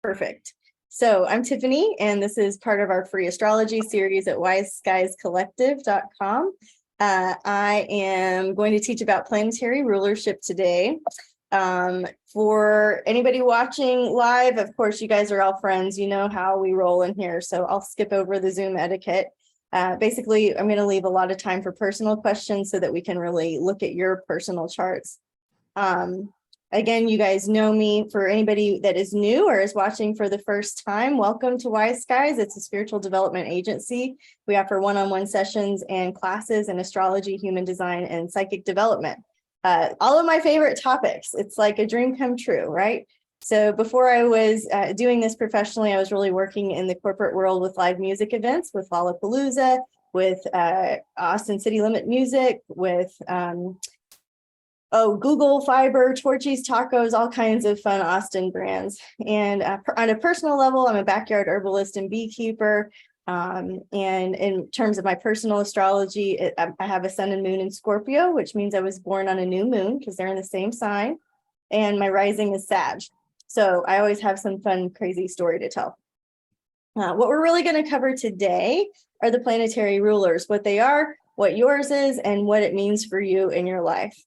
Perfect. So I'm Tiffany, and this is part of our free astrology series at wiseskiescollective.com. I am going to teach about planetary rulership today. For anybody watching live, of course, you guys are all friends. You know how we roll in here, so I'll skip over the Zoom etiquette. Basically, I'm going to leave a lot of time for personal questions so that we can really look at your personal charts. Again, you guys know me. For anybody that is new or is watching for the first time, welcome to Wise Skies. It's a spiritual development agency. We offer one-on-one sessions and classes in astrology, human design, and psychic development. All of my favorite topics. It's like a dream come true, right? So before I was doing this professionally, I was really working in the corporate world with live music events, with Lollapalooza, with Austin City Limit Music, with Google Fiber, Torchy's Tacos, all kinds of fun Austin brands. And on a personal level, I'm a backyard herbalist and beekeeper. And in terms of my personal astrology, I have a sun and moon in Scorpio, which means I was born on a new moon because they're in the same sign. And my rising is Sag. So I always have some fun, crazy story to tell. What we're really going to cover today are the planetary rulers, what they are, what yours is, and what it means for you in your life.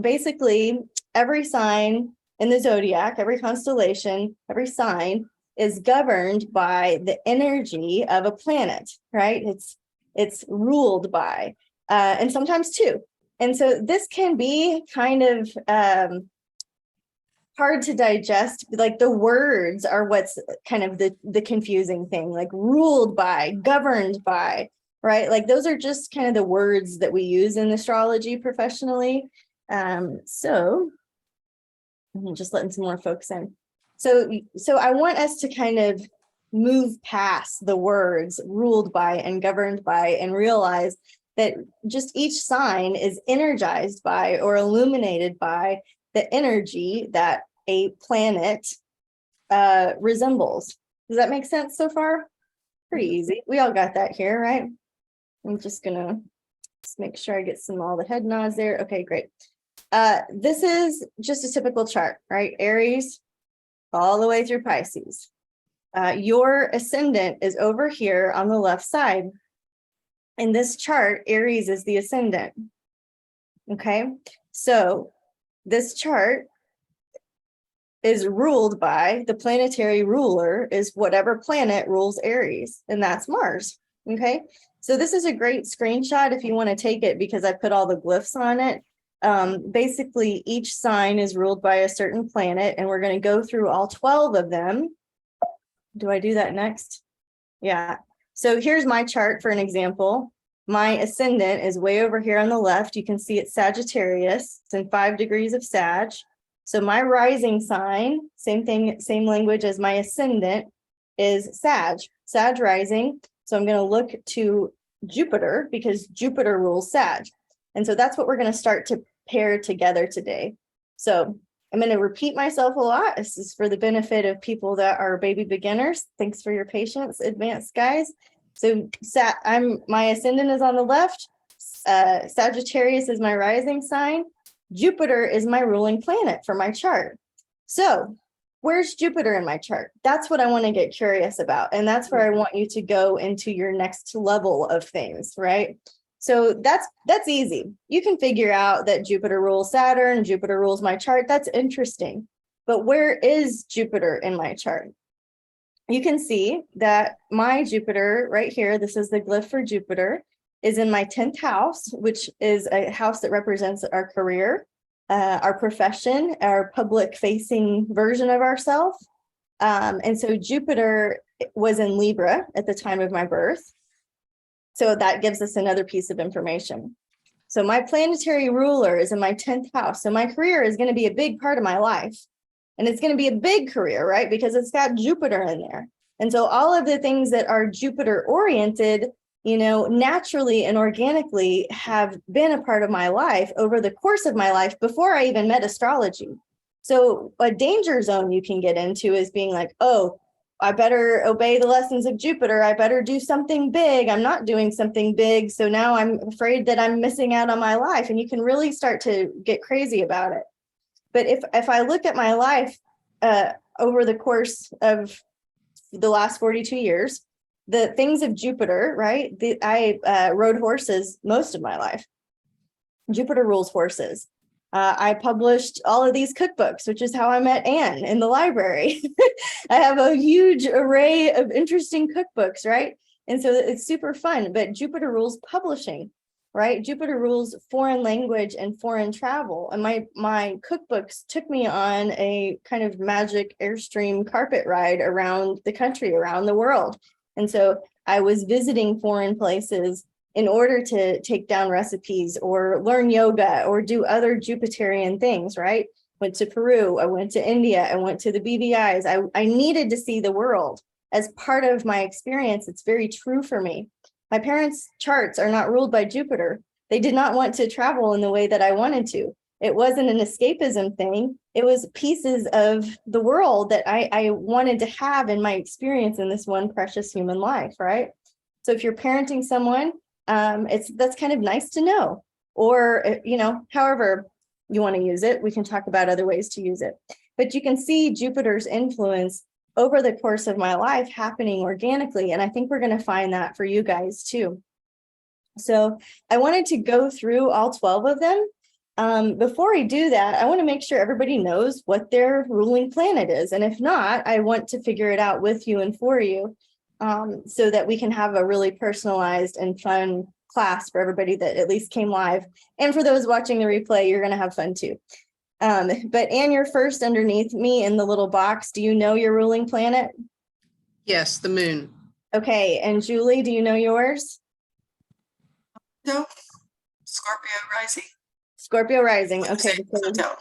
Basically, every sign in the zodiac, every constellation, every sign is governed by the energy of a planet, right? It's ruled by, and sometimes two. And so this can be kind of hard to digest. Like the words are what's kind of the confusing thing, like ruled by, governed by, right? Like those are just kind of the words that we use in astrology professionally. So I'm just letting some more folks in. So I want us to kind of move past the words ruled by and governed by and realize that just each sign is energized by or illuminated by the energy that a planet resembles. Does that make sense so far? Pretty easy. We all got that here, right? I'm just gonna make sure I get all the head nods there. Okay, great. This is just a typical chart, right? Aries all the way through Pisces. Your ascendant is over here on the left side. In this chart, Aries is the ascendant. Okay, so this chart is ruled by the planetary ruler is whatever planet rules Aries, and that's Mars. Okay. So this is a great screenshot if you want to take it because I put all the glyphs on it. Basically, each sign is ruled by a certain planet, and we're going to go through all 12 of them. Do I do that next? Yeah. So here's my chart for an example. My ascendant is way over here on the left. You can see it's Sagittarius. It's in 5 degrees of Sag. So my rising sign, same thing, same language as my ascendant, is Sag rising. So I'm going to look to Jupiter because Jupiter rules Sag. And so that's what we're going to start to pair together today. So I'm going to repeat myself a lot. This is for the benefit of people that are baby beginners. Thanks for your patience, advanced guys. So my ascendant is on the left. Sagittarius is my rising sign. Jupiter is my ruling planet for my chart. So where's Jupiter in my chart? That's what I want to get curious about. And that's where I want you to go into your next level of things, right? So that's easy. You can figure out that Jupiter rules Saturn, Jupiter rules my chart. That's interesting. But where is Jupiter in my chart? You can see that my Jupiter right here, this is the glyph for Jupiter, is in my 10th house, which is a house that represents our career, our profession, our public facing version of ourselves. And so Jupiter was in Libra at the time of my birth. So that gives us another piece of information. So my planetary ruler is in my 10th house. So my career is going to be a big part of my life. And it's going to be a big career, right? Because it's got Jupiter in there. And so all of the things that are Jupiter oriented, naturally and organically have been a part of my life over the course of my life before I even met astrology. So a danger zone you can get into is being like, oh, I better obey the lessons of Jupiter. I better do something big. I'm not doing something big. So now I'm afraid that I'm missing out on my life. And you can really start to get crazy about it. But if I look at my life over the course of the last 42 years, the things of Jupiter, right? I rode horses most of my life. Jupiter rules horses. I published all of these cookbooks, which is how I met Anne in the library. I have a huge array of interesting cookbooks, right? And so it's super fun, but Jupiter rules publishing, right? Jupiter rules foreign language and foreign travel. And my cookbooks took me on a kind of magic Airstream carpet ride around the country, around the world. And so I was visiting foreign places in order to take down recipes or learn yoga or do other Jupiterian things, right? Went to Peru, I went to India, I went to the BVIs. I needed to see the world as part of my experience. It's very true for me. My parents' charts are not ruled by Jupiter. They did not want to travel in the way that I wanted to. It wasn't an escapism thing. It was pieces of the world that I wanted to have in my experience in this one precious human life, right? So if you're parenting someone, that's kind of nice to know, or, however you want to use it. We can talk about other ways to use it, but you can see Jupiter's influence over the course of my life happening organically. And I think we're going to find that for you guys too. So I wanted to go through all 12 of them. Before I do that, I want to make sure everybody knows what their ruling planet is. And if not, I want to figure it out with you and for you. So that we can have a really personalized and fun class for everybody that at least came live. And for those watching the replay, you're going to have fun too. But Anne, you're first underneath me in the little box. Do you know your ruling planet? Yes, the moon. Okay. And Julie, do you know yours? No. Scorpio rising. Scorpio rising. Okay. Pluto.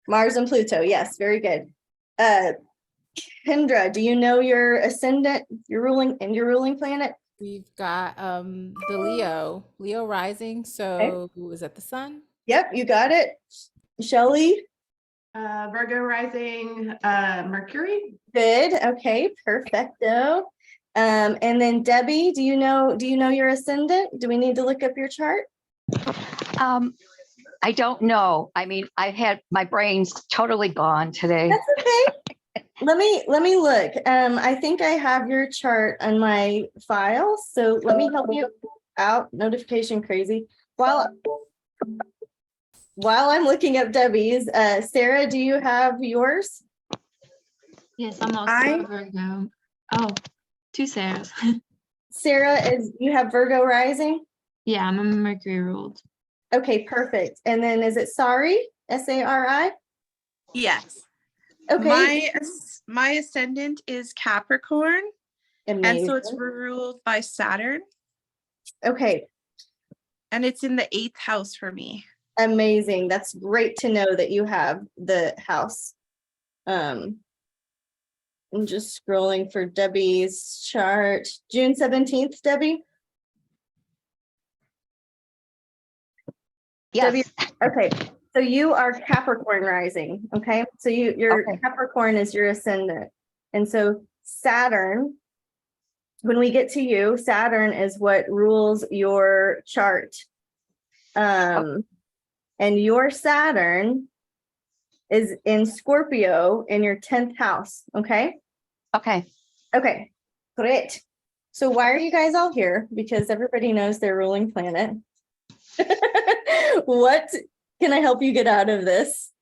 Mars and Pluto. Yes, very good. Kendra, do you know your ascendant, your ruling planet? We've got the Leo rising. So is that the sun? Yep, you got it. Shelley? Virgo rising, Mercury. Good. Okay, perfecto. And then Debbie, do you know your ascendant? Do we need to look up your chart? I don't know. I mean, my brain's totally gone today. That's okay. Let me look. I think I have your chart on my file. So let me help you out. Notification crazy. While I'm looking up Debbie's, Sarah, do you have yours? Yes, I'm also Virgo. Oh, two Sarahs. Sarah, you have Virgo rising? Yeah, I'm a Mercury ruled. Okay, perfect. And then is it Sari? S-A-R-I? Yes. Okay. My ascendant is Capricorn. Amazing. And so it's ruled by Saturn. Okay. And it's in the 8th house for me. Amazing. That's great to know that you have the house. I'm just scrolling for Debbie's chart. June 17th, Debbie? Yes. Debbie, okay. So you are Capricorn rising, okay? So your Okay. Capricorn is your ascendant. And so Saturn, when we get to you, Saturn is what rules your chart. And your Saturn is in Scorpio in your 10th house, okay? Okay. Okay, great. So why are you guys all here? Because everybody knows their ruling planet. What can I help you get out of this?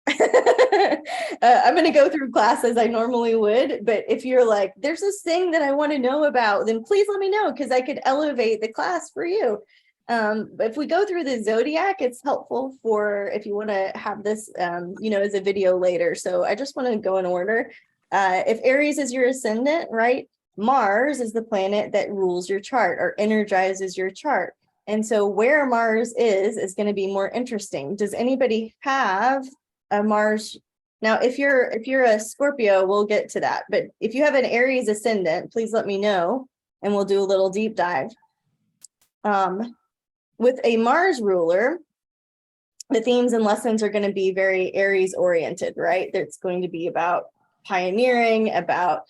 I'm going to go through class as I normally would, but if you're like, there's this thing that I want to know about, then please let me know because I could elevate the class for you. But if we go through the zodiac, it's helpful for if you want to have this, as a video later. So I just want to go in order. If Aries is your ascendant, right? Mars is the planet that rules your chart or energizes your chart. And so where Mars is going to be more interesting. Does anybody have a Mars? Now, if you're a Scorpio, we'll get to that. But if you have an Aries ascendant, please let me know and we'll do a little deep dive. With a Mars ruler, the themes and lessons are going to be very Aries oriented, right? It's going to be about pioneering, about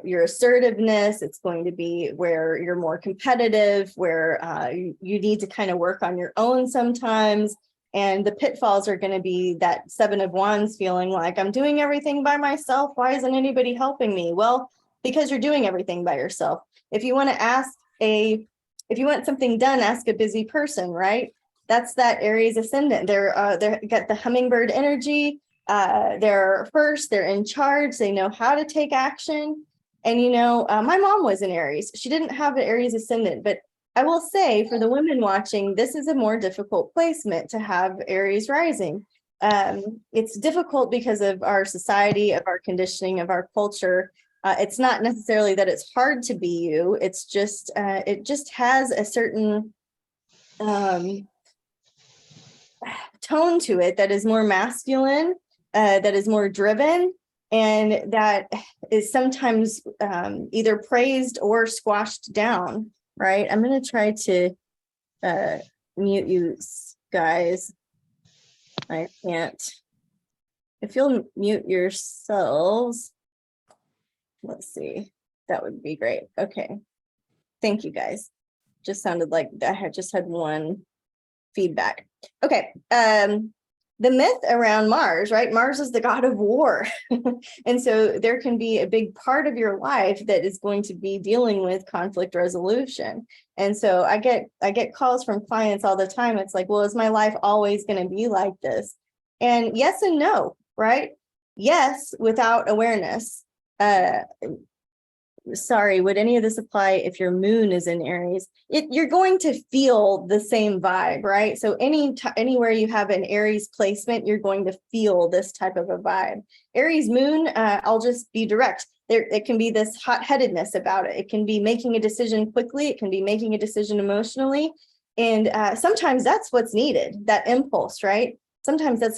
your assertiveness. It's going to be where you're more competitive, where you need to kind of work on your own sometimes. And the pitfalls are going to be that 7 of Wands feeling like I'm doing everything by myself. Why isn't anybody helping me? Well, because you're doing everything by yourself. If you want something done, ask a busy person, right? That's that Aries ascendant. They're got the hummingbird energy. They're first, they're in charge. They know how to take action. And, my mom was an Aries. She didn't have an Aries ascendant, but I will say for the women watching, this is a more difficult placement to have Aries rising. It's difficult because of our society, of our conditioning, of our culture. It's not necessarily that it's hard to be you. It's just, it just has a certain tone to it that is more masculine, that is more driven, and that is sometimes either praised or squashed down, right? I'm going to try to mute you guys. I can't. If you'll mute yourselves, let's see, that would be great. Okay. Thank you guys. Just sounded like I had just had one feedback. Okay. The myth around Mars, right? Mars is the god of war. And so there can be a big part of your life that is going to be dealing with conflict resolution. And so I get calls from clients all the time. It's like, well, is my life always going to be like this? And yes and no, right? Yes, without awareness. Sorry, would any of this apply if your moon is in Aries? You're going to feel the same vibe, right? So anywhere you have an Aries placement, you're going to feel this type of a vibe. Aries moon, I'll just be direct. It can be this hot-headedness about it. It can be making a decision quickly. It can be making a decision emotionally. And sometimes that's what's needed, that impulse, right? Sometimes that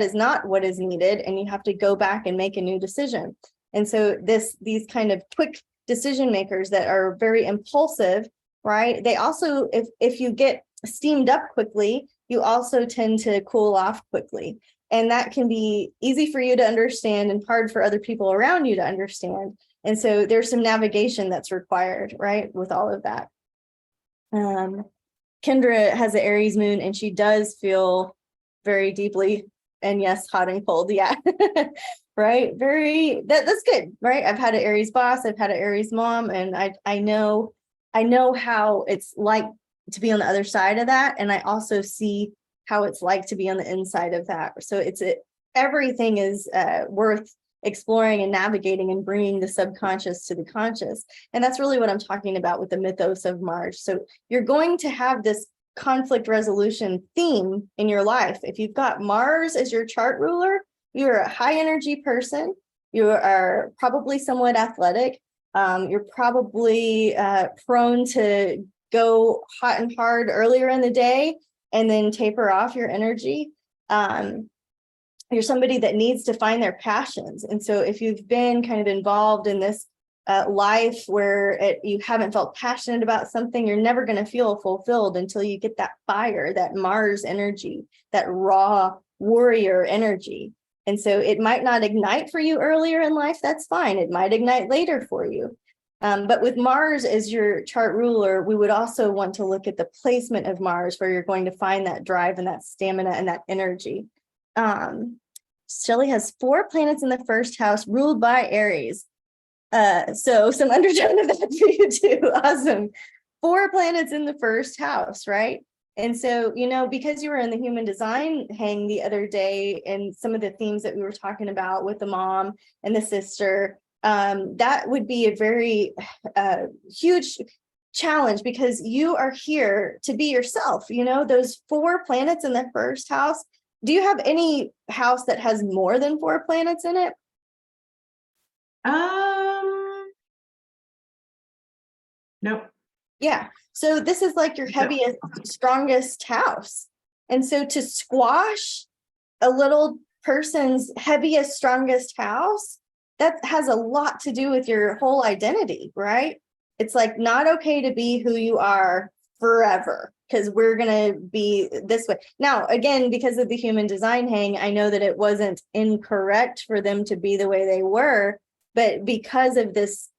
is not what is needed, and you have to go back and make a new decision. And so these kind of quick decision makers that are very impulsive, right? They also, if you get steamed up quickly, you also tend to cool off quickly. And that can be easy for you to understand and hard for other people around you to understand. And so there's some navigation that's required, right, with all of that. Kendra has the Aries moon, and she does feel very deeply, and yes, hot and cold. Yeah. Right. That's good. Right. I've had an Aries boss. I've had an Aries mom, and I know how it's like to be on the other side of that. And I also see how it's like to be on the inside of that. So everything is worth exploring and navigating and bringing the subconscious to the conscious. And that's really what I'm talking about with the mythos of Mars. So you're going to have this conflict resolution theme in your life. If you've got Mars as your chart ruler, you're a high energy person. You are probably somewhat athletic. You're probably prone to go hot and hard earlier in the day and then taper off your energy. You're somebody that needs to find their passions. And so if you've been kind of involved in this life where you haven't felt passionate about something, you're never going to feel fulfilled until you get that fire, that Mars energy, that raw warrior energy. And so it might not ignite for you earlier in life. That's fine. It might ignite later for you. But with Mars as your chart ruler, we would also want to look at the placement of Mars, where you're going to find that drive and that stamina and that energy. Shelley has 4 planets in the first house ruled by Aries. So some undertone of that for you too. Awesome. 4 planets in the first house, right? And so, because you were in the human design hang the other day, and some of the themes that we were talking about with the mom and the sister, that would be a very huge challenge, because you are here to be yourself. Those 4 planets in the first house. Do you have any house that has more than 4 planets in it? Nope. Yeah. So this is like your heaviest, strongest house. And so to squash a little person's heaviest, strongest house, that has a lot to do with your whole identity, right? It's like not okay to be who you are forever, because we're going to be this way. Now, again, because of the human design hang, I know that it wasn't incorrect for them to be the way they were, but because of this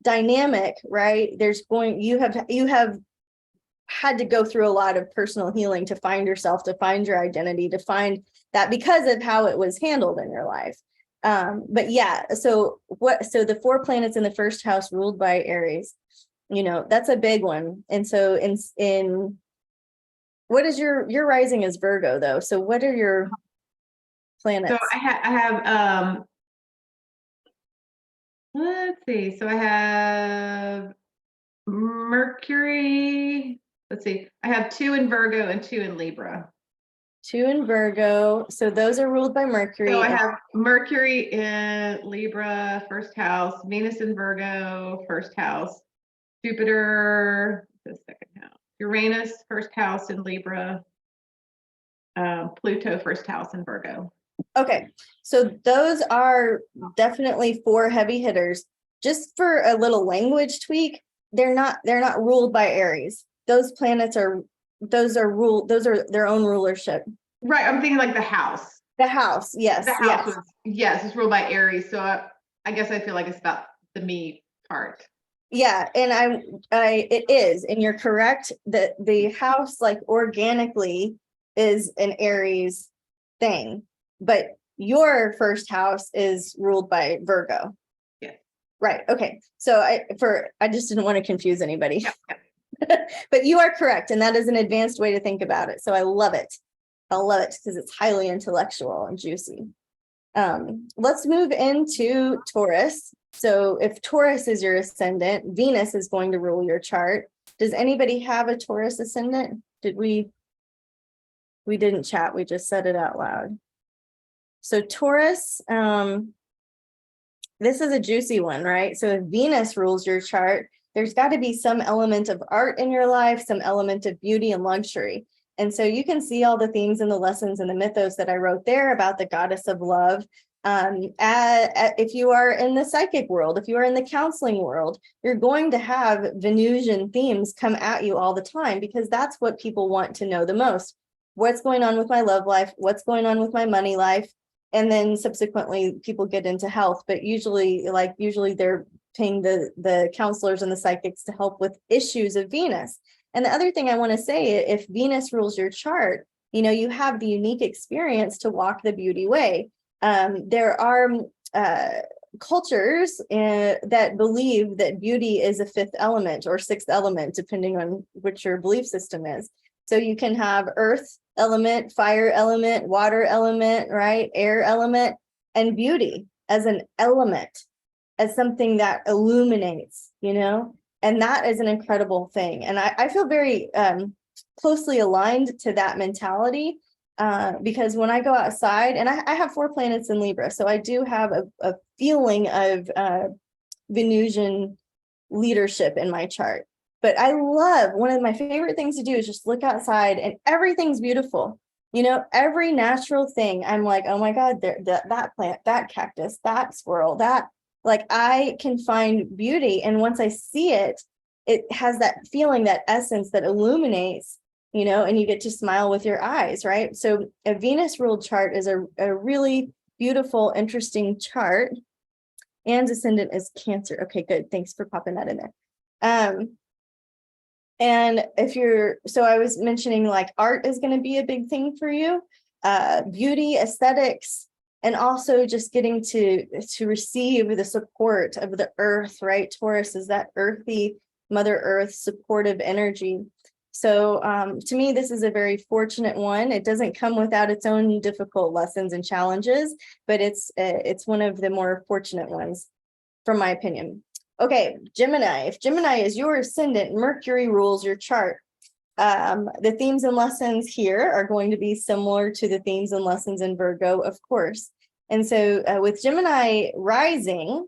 dynamic, right? You have had to go through a lot of personal healing to find yourself, to find your identity, to find that because of how it was handled in your life. But yeah, so the 4 planets in the first house ruled by Aries, you know, that's a big one. And so in what is your rising is Virgo though? So what are your planets? So I have let's see. So I have Mercury. Let's see. I have 2 in Virgo and 2 in Libra. 2 in Virgo. So those are ruled by Mercury. So I have Mercury in Libra, first house, Venus in Virgo, first house, Jupiter, the second house, Uranus, first house in Libra, Pluto, first house in Virgo. Okay, so those are definitely 4 heavy hitters. Just for a little language tweak, they're not ruled by Aries. Those planets are those are their own rulership. Right, I'm thinking like the house. The house, yes, The house yes. was, yes, it's ruled by Aries. So I guess I feel like it's about the me part. Yeah, and it is, and you're correct that the house, like organically, is an Aries thing, but your first house is ruled by Virgo. Yeah. Right. Okay. So I just didn't want to confuse anybody. Yeah. But you are correct, and that is an advanced way to think about it. So I love it. I love it because it's highly intellectual and juicy. Let's move into Taurus. So if Taurus is your ascendant, Venus is going to rule your chart. Does anybody have a Taurus ascendant? We didn't chat, we just said it out loud. So Taurus, this is a juicy one, right? So if Venus rules your chart, there's got to be some element of art in your life, some element of beauty and luxury. And so you can see all the themes and the lessons and the mythos that I wrote there about the goddess of love. If you are in the psychic world, if you are in the counseling world, you're going to have Venusian themes come at you all the time because that's what people want to know the most. What's going on with my love life? What's going on with my money life? And then subsequently people get into health, but usually they're paying the counselors and the psychics to help with issues of Venus. And the other thing I want to say, if Venus rules your chart, you know, you have the unique experience to walk the beauty way. There are cultures that believe that beauty is a 5th element or 6th element, depending on what your belief system is. So you can have earth element, fire element, water element, right? Air element, and beauty as an element, as something that illuminates, you know? And that is an incredible thing. And I feel very closely aligned to that mentality because when I go outside, and I have 4 planets in Libra, so I do have a feeling of Venusian leadership in my chart. But I love, one of my favorite things to do is just look outside and everything's beautiful. You know, every natural thing, I'm like, oh my God, that plant, that cactus, that squirrel, that, like I can find beauty. And once I see it, it has that feeling, that essence that illuminates, you know, and you get to smile with your eyes, right? So a Venus ruled chart is a really beautiful, interesting chart. And ascendant is Cancer. Okay, good. Thanks for popping that in there. And so I was mentioning like art is going to be a big thing for you, beauty, aesthetics, and also just getting to receive the support of the earth, right? Taurus is that earthy, Mother Earth supportive energy. So to me, this is a very fortunate one. It doesn't come without its own difficult lessons and challenges, but it's one of the more fortunate ones, from my opinion. Okay, Gemini. If Gemini is your ascendant, Mercury rules your chart. The themes and lessons here are going to be similar to the themes and lessons in Virgo, of course. And so with Gemini rising,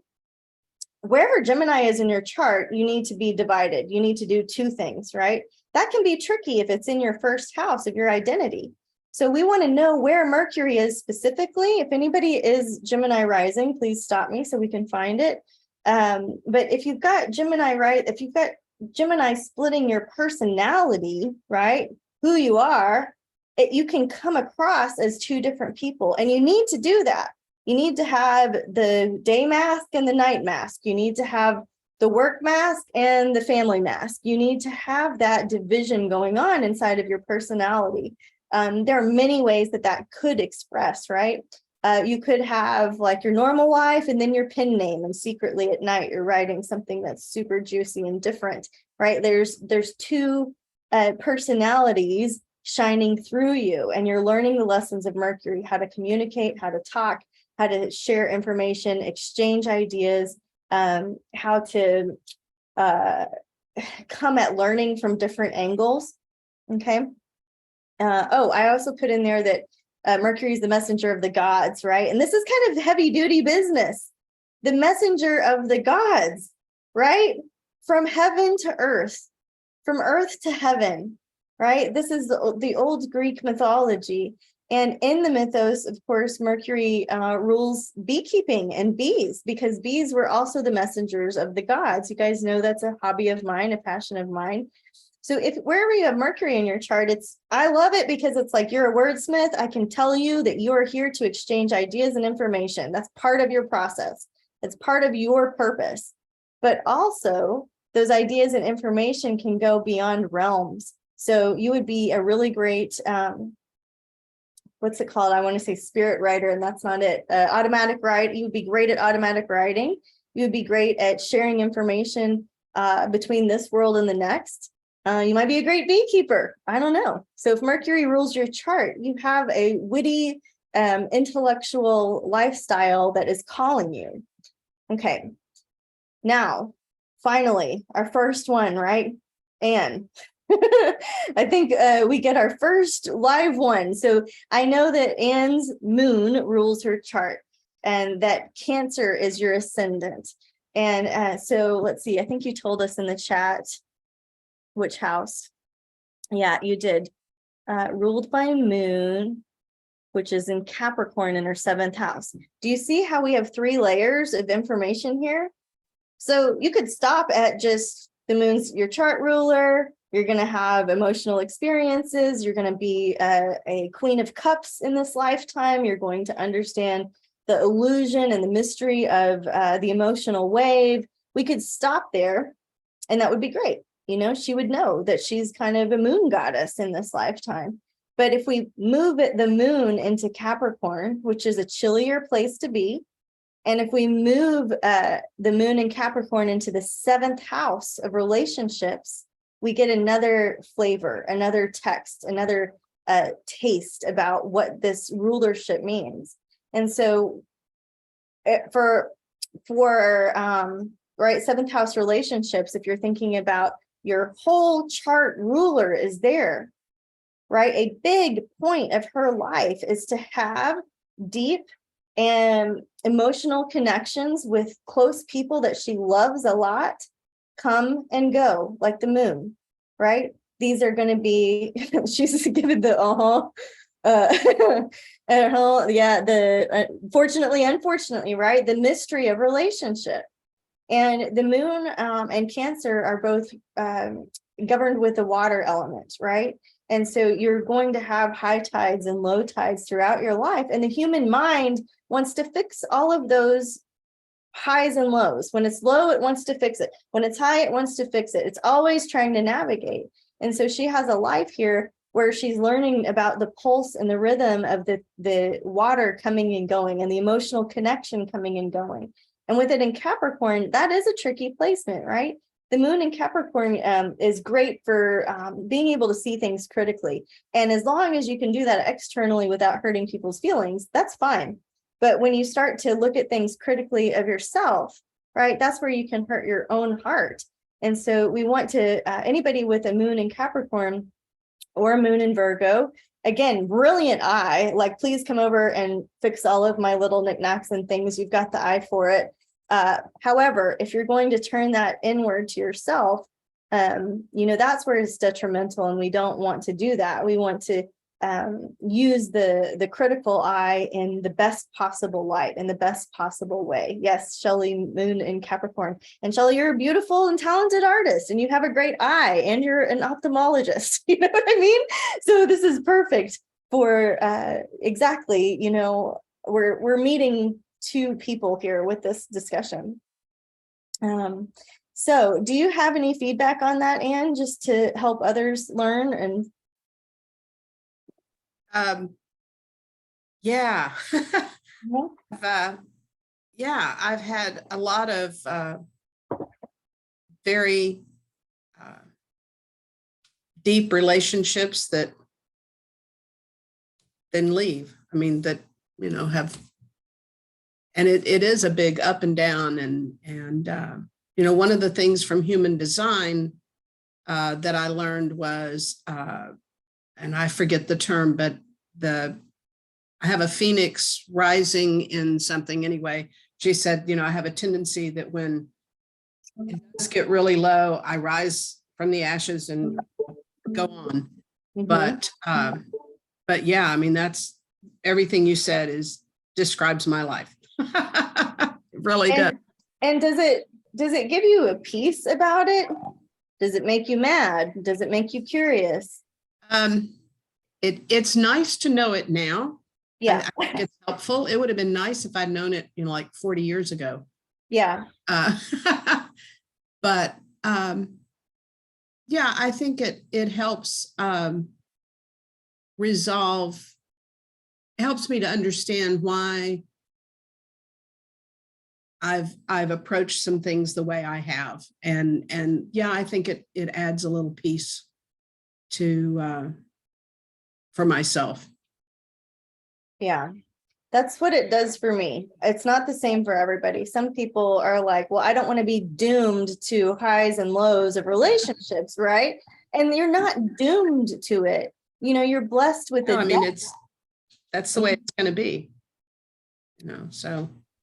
wherever Gemini is in your chart, you need to be divided. You need to do 2 things, right? That can be tricky if it's in your first house of your identity. So we want to know where Mercury is specifically. If anybody is Gemini rising, please stop me so we can find it. But if you've got Gemini, right, if you've got Gemini splitting your personality, right, who you are, you can come across as 2 different people. And you need to do that. You need to have the day mask and the night mask. You need to have the work mask and the family mask. You need to have that division going on inside of your personality. There are many ways that could express, right? You could have like your normal life and then your pen name, and secretly at night you're writing something that's super juicy and different, right? There's two personalities shining through you, and you're learning the lessons of Mercury, how to communicate, how to talk, how to share information, exchange ideas, how to come at learning from different angles. Okay. I also put in there that Mercury is the messenger of the gods, right? And this is kind of heavy duty business. The messenger of the gods, right? From heaven to earth, from earth to heaven, right? This is the old Greek mythology. And in the mythos, of course, Mercury rules beekeeping and bees, because bees were also the messengers of the gods. You guys know that's a hobby of mine, a passion of mine. So if wherever you have Mercury in your chart, I love it because it's like you're a wordsmith. I can tell you that you are here to exchange ideas and information. That's part of your process. It's part of your purpose. But also, those ideas and information can go beyond realms. So you would be a really great, what's it called? I want to say spirit writer, and that's not it. Automatic write. You would be great at automatic writing. You would be great at sharing information between this world and the next. You might be a great beekeeper. I don't know. So if Mercury rules your chart, you have a witty, intellectual lifestyle that is calling you. Okay. Now, finally, our first one, right? Anne. I think we get our first live one. So I know that Anne's moon rules her chart, and that Cancer is your ascendant. And so let's see, I think you told us in the chat which house. Yeah, you did. Ruled by moon, which is in Capricorn in her 7th house. Do you see how we have 3 layers of information here? So you could stop at just the moon's your chart ruler. You're going to have emotional experiences. You're going to be a Queen of Cups in this lifetime. You're going to understand the illusion and the mystery of the emotional wave. We could stop there, and that would be great. You know, she would know that she's kind of a moon goddess in this lifetime. But if we move the moon into Capricorn, which is a chillier place to be, and if we move the moon in Capricorn into the 7th house of relationships, we get another flavor, another text, another taste about what this rulership means. And so for right, 7th house relationships, if you're thinking about your whole chart ruler is there, right? A big point of her life is to have deep and emotional connections with close people that she loves a lot, come and go like the moon, right? These are going to be, she's given the yeah, fortunately, unfortunately, right? The mystery of relationship. And the moon and Cancer are both governed with the water element, right? And so you're going to have high tides and low tides throughout your life. And the human mind wants to fix all of those highs and lows. When it's low, it wants to fix it. When it's high, it wants to fix it. It's always trying to navigate. And so she has a life here where she's learning about the pulse and the rhythm of the water coming and going, and the emotional connection coming and going. And with it in Capricorn, that is a tricky placement, right? The moon in Capricorn is great for being able to see things critically. And as long as you can do that externally without hurting people's feelings, that's fine. But when you start to look at things critically of yourself, right, that's where you can hurt your own heart. And so we want to, anybody with a moon in Capricorn or a moon in Virgo, again, brilliant eye, like please come over and fix all of my little knickknacks and things. You've got the eye for it. However, if you're going to turn that inward to yourself, that's where it's detrimental, and we don't want to do that. We want to use the critical eye in the best possible light, in the best possible way. Yes, Shelley, moon in Capricorn. And Shelley, you're a beautiful and talented artist, and you have a great eye, and you're an ophthalmologist. You know what I mean? So this is perfect for exactly, we're meeting 2 people here with this discussion. So do you have any feedback on that, Anne, just to help others learn? And Yeah. no? Yeah, I've had a lot of very deep relationships that then leave. I mean, that, have, and it is a big up and down. And one of the things from human design that I learned was, and I forget the term, but I have a phoenix rising in something anyway. She said, I have a tendency that when it does get really low, I rise from the ashes and go on. Mhm. But yeah, I mean, that's everything you said describes my life. It really does. And does it give you a peace about it? Does it make you mad? Does it make you curious? It's nice to know it now. Yeah. I think it's helpful. It would have been nice if I'd known it, like 40 years ago. Yeah. But yeah, I think it helps resolve. It helps me to understand why I've approached some things the way I have, and yeah, I think it adds a little piece to for myself. Yeah. That's what it does for me. It's not the same for everybody. Some people are like, well, I don't want to be doomed to highs and lows of relationships, right? And you're not doomed to it. You're blessed with No, it. I mean, that's the way it's going to be.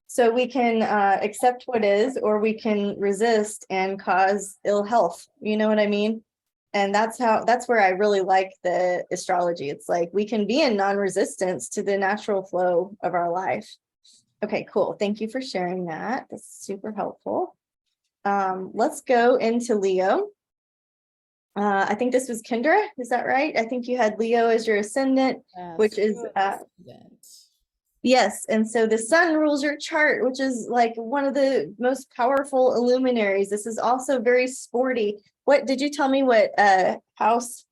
So we can accept what is, or we can resist and cause ill health. You know what I mean? And that's where I really like the astrology. It's like we can be in non-resistance to the natural flow of our life. Okay, cool. Thank you for sharing that. That's super helpful. Let's go into Leo. I think this was Kendra. Is that right? I think you had Leo as your ascendant, which is yes. And so the sun rules your chart, which is like one of the most powerful illuminaries. This is also very sporty. What did you tell me? What house?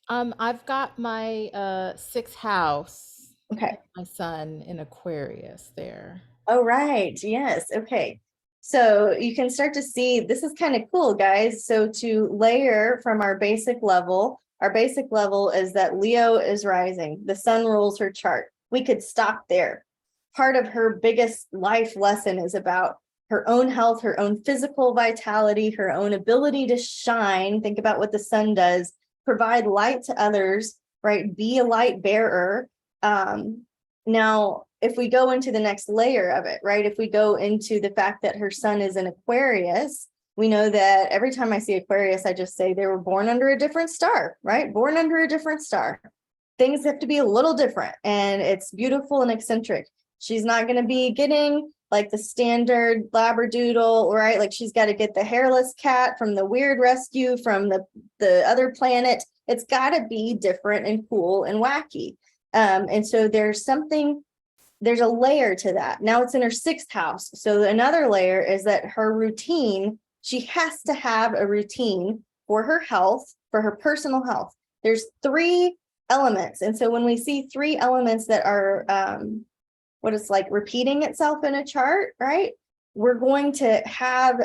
I've got my 6th house. Okay. My sun in Aquarius there. Oh, right. Yes. Okay. So you can start to see this is kind of cool, guys. So to layer from our basic level is that Leo is rising. The sun rules her chart. We could stop there. Part of her biggest life lesson is about her own health, her own physical vitality, her own ability to shine. Think about what the sun does, provide light to others, right? Be a light bearer. Now, if we go into the next layer of it, right? If we go into the fact that her sun is in Aquarius, we know that every time I see Aquarius, I just say they were born under a different star, right? Born under a different star. Things have to be a little different, and it's beautiful and eccentric. She's not going to be getting like the standard labradoodle, right? Like she's got to get the hairless cat from the weird rescue from the other planet. It's got to be different and cool and wacky. And so there's a layer to that. Now it's in her 6th house. So another layer is that her routine, she has to have a routine for her health, for her personal health. There's 3 elements. And so when we see 3 elements that are what it's like repeating itself in a chart, right? We're going to have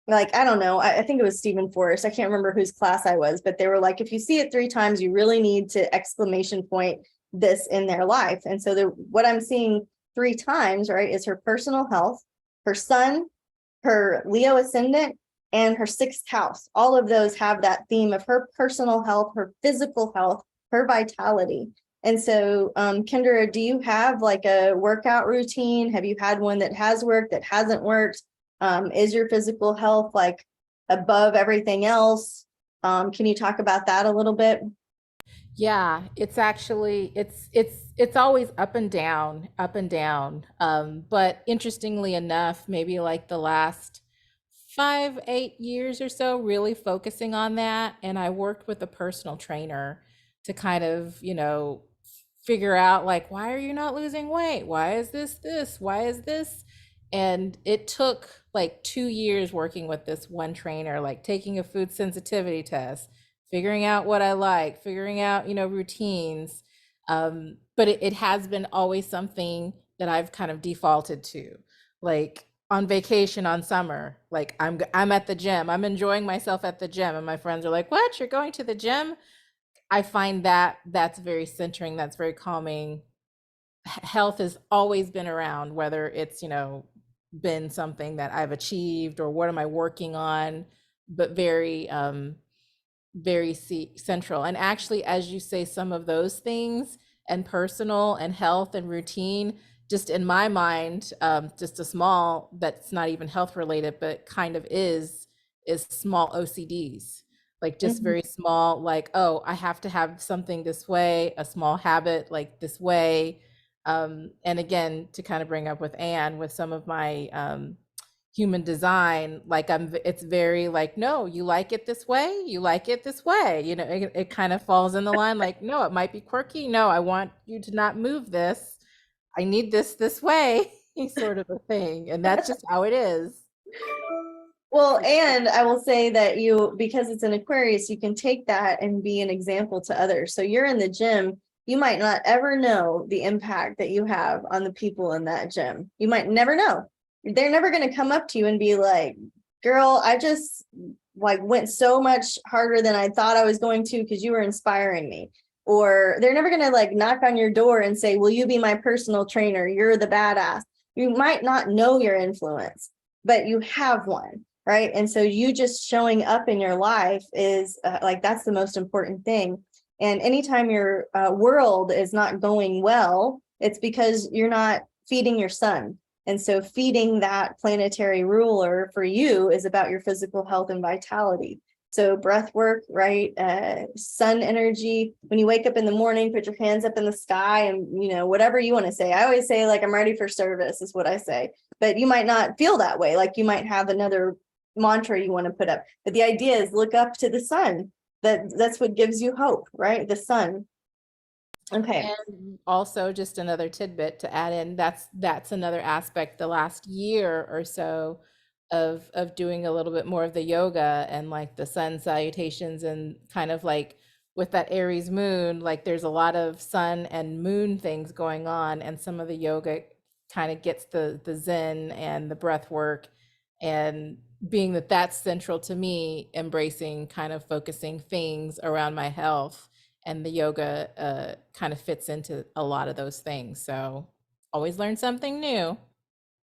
like, I don't know, I think it was Stephen Forrest. I can't remember whose class I was, but they were like, if you see it 3 times, you really need to exclamation point this in their life. And so what I'm seeing 3 times, right, is her personal health, her sun, her Leo ascendant, and her 6th house. All of those have that theme of her personal health, her physical health, her vitality. And so, Kendra, do you have like a workout routine? Have you had one that has worked, that hasn't worked? Is your physical health like above everything else? Can you talk about that a little bit? Yeah, it's actually it's always up and down, up and down. But interestingly enough, maybe like the last 5-8 years or so, really focusing on that. And I worked with a personal trainer to kind of, figure out like, why are you not losing weight? Why is this? Why is this? And it took like 2 years working with this one trainer, like taking a food sensitivity test, figuring out what I like, figuring out, routines. But it has been always something that I've kind of defaulted to. Like on vacation on summer, like I'm at the gym, I'm enjoying myself at the gym, and my friends are like, "What? You're going to the gym?" I find that that's very centering, that's very calming. Health has always been around, whether it's, been something that I've achieved or what am I working on, but very central. And actually, as you say, some of those things and personal and health and routine, just in my mind, just a small, that's not even health related, but kind of is small OCDs, like just Mhm. very small, like, oh, I have to have something this way, a small habit like this way. And again, to kind of bring up with Anne, with some of my human design, like it's very like, no, you like it this way, you like it this way, it kind of falls in the line, like, no, it might be quirky, no, I want you to not move this, I need this way, sort of a thing. And that's just how it is. Well, and I will say that because it's an Aquarius, you can take that and be an example to others. So you're in the gym, you might not ever know the impact that you have on the people in that gym. You might never know. They're never going to come up to you and be like, girl, I just like went so much harder than I thought I was going to because you were inspiring me. Or they're never going to like knock on your door and say, will you be my personal trainer? You're the badass. You might not know your influence, but you have one. Right. And so you just showing up in your life is like, that's the most important thing. And anytime your world is not going well, it's because you're not feeding your sun. And so feeding that planetary ruler for you is about your physical health and vitality. So breath work, right? Sun energy. When you wake up in the morning, put your hands up in the sky and, whatever you want to say. I always say, like, I'm ready for service is what I say. But you might not feel that way. Like you might have another mantra you want to put up. But the idea is look up to the sun. That's what gives you hope, right? The sun. Okay. And also, just another tidbit to add in, that's another aspect the last year or so of doing a little bit more of the yoga and like the sun salutations, and kind of like with that Aries moon, like there's a lot of sun and moon things going on, and some of the yoga kind of gets the zen and the breath work, and being that that's central to me, embracing kind of focusing things around my health, and the yoga kind of fits into a lot of those things. So always learn something new.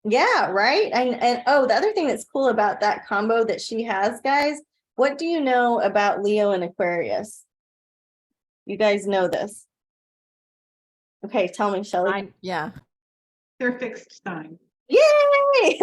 Yeah, right. And oh, the other thing that's cool about that combo that she has, guys, what do you know about Leo and Aquarius? You guys know this. Okay, tell me, Shelley. Yeah. They're fixed signs. Yay!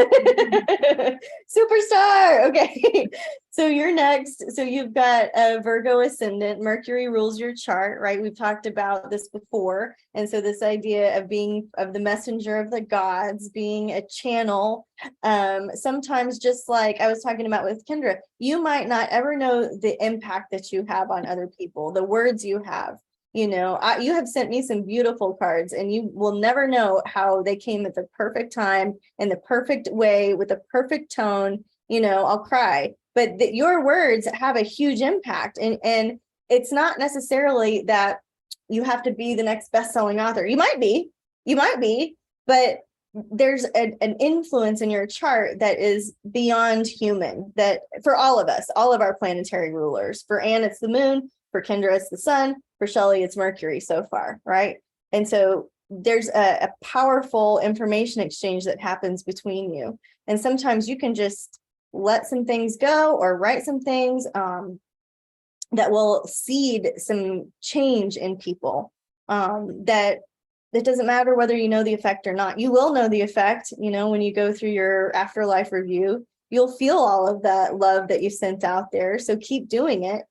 Superstar. Okay. So you're next. So you've got a Virgo ascendant. Mercury rules your chart, right? We've talked about this before. And so this idea of being of the messenger of the gods, being a channel, sometimes just like I was talking about with Kendra, you might not ever know the impact that you have on other people, the words you have. You have sent me some beautiful cards, and you will never know how they came at the perfect time, in the perfect way, with the perfect tone. I'll cry, but your words have a huge impact. And it's not necessarily that you have to be the next best-selling author. You might be, but there's an influence in your chart that is beyond human, that for all of us, all of our planetary rulers. For Anne, it's the moon. For Kendra, it's the sun. For Shelley, it's Mercury so far, right? And so there's a powerful information exchange that happens between you. And sometimes you can just let some things go or write some things that will seed some change in people. That it doesn't matter whether you know the effect or not. You will know the effect, when you go through your afterlife review. You'll feel all of that love that you sent out there. So keep doing it.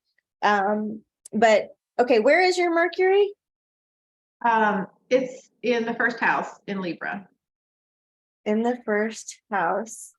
But okay, where is your Mercury? It's in the first house in Libra. In the first house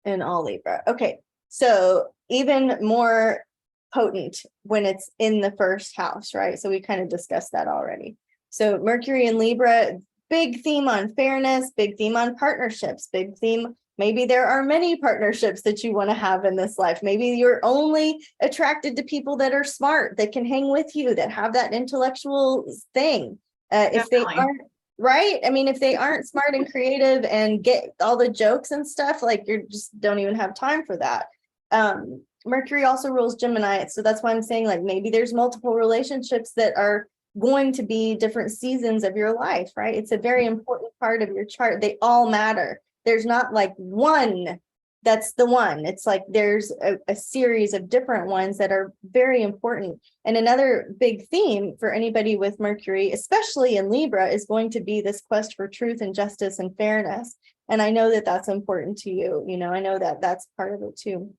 in all Libra. Okay, so even more potent when it's in the first house, right? So we kind of discussed that already. So Mercury in Libra, big theme on fairness, big theme on partnerships, big theme. Maybe there are many partnerships that you want to have in this life. Maybe you're only attracted to people that are smart, that can hang with you, that have that intellectual thing. If they Definitely. aren't, right? I mean, if they aren't smart and creative and get all the jokes and stuff, like you just don't even have time for that. Mercury also rules Gemini. So that's why I'm saying like maybe there's multiple relationships that are going to be different seasons of your life, right? It's a very important part of your chart. They all matter. There's not like one that's the one. It's like there's a series of different ones that are very important. And another big theme for anybody with Mercury, especially in Libra, is going to be this quest for truth and justice and fairness. And I know that that's important to you. You know, I know that that's part of it too.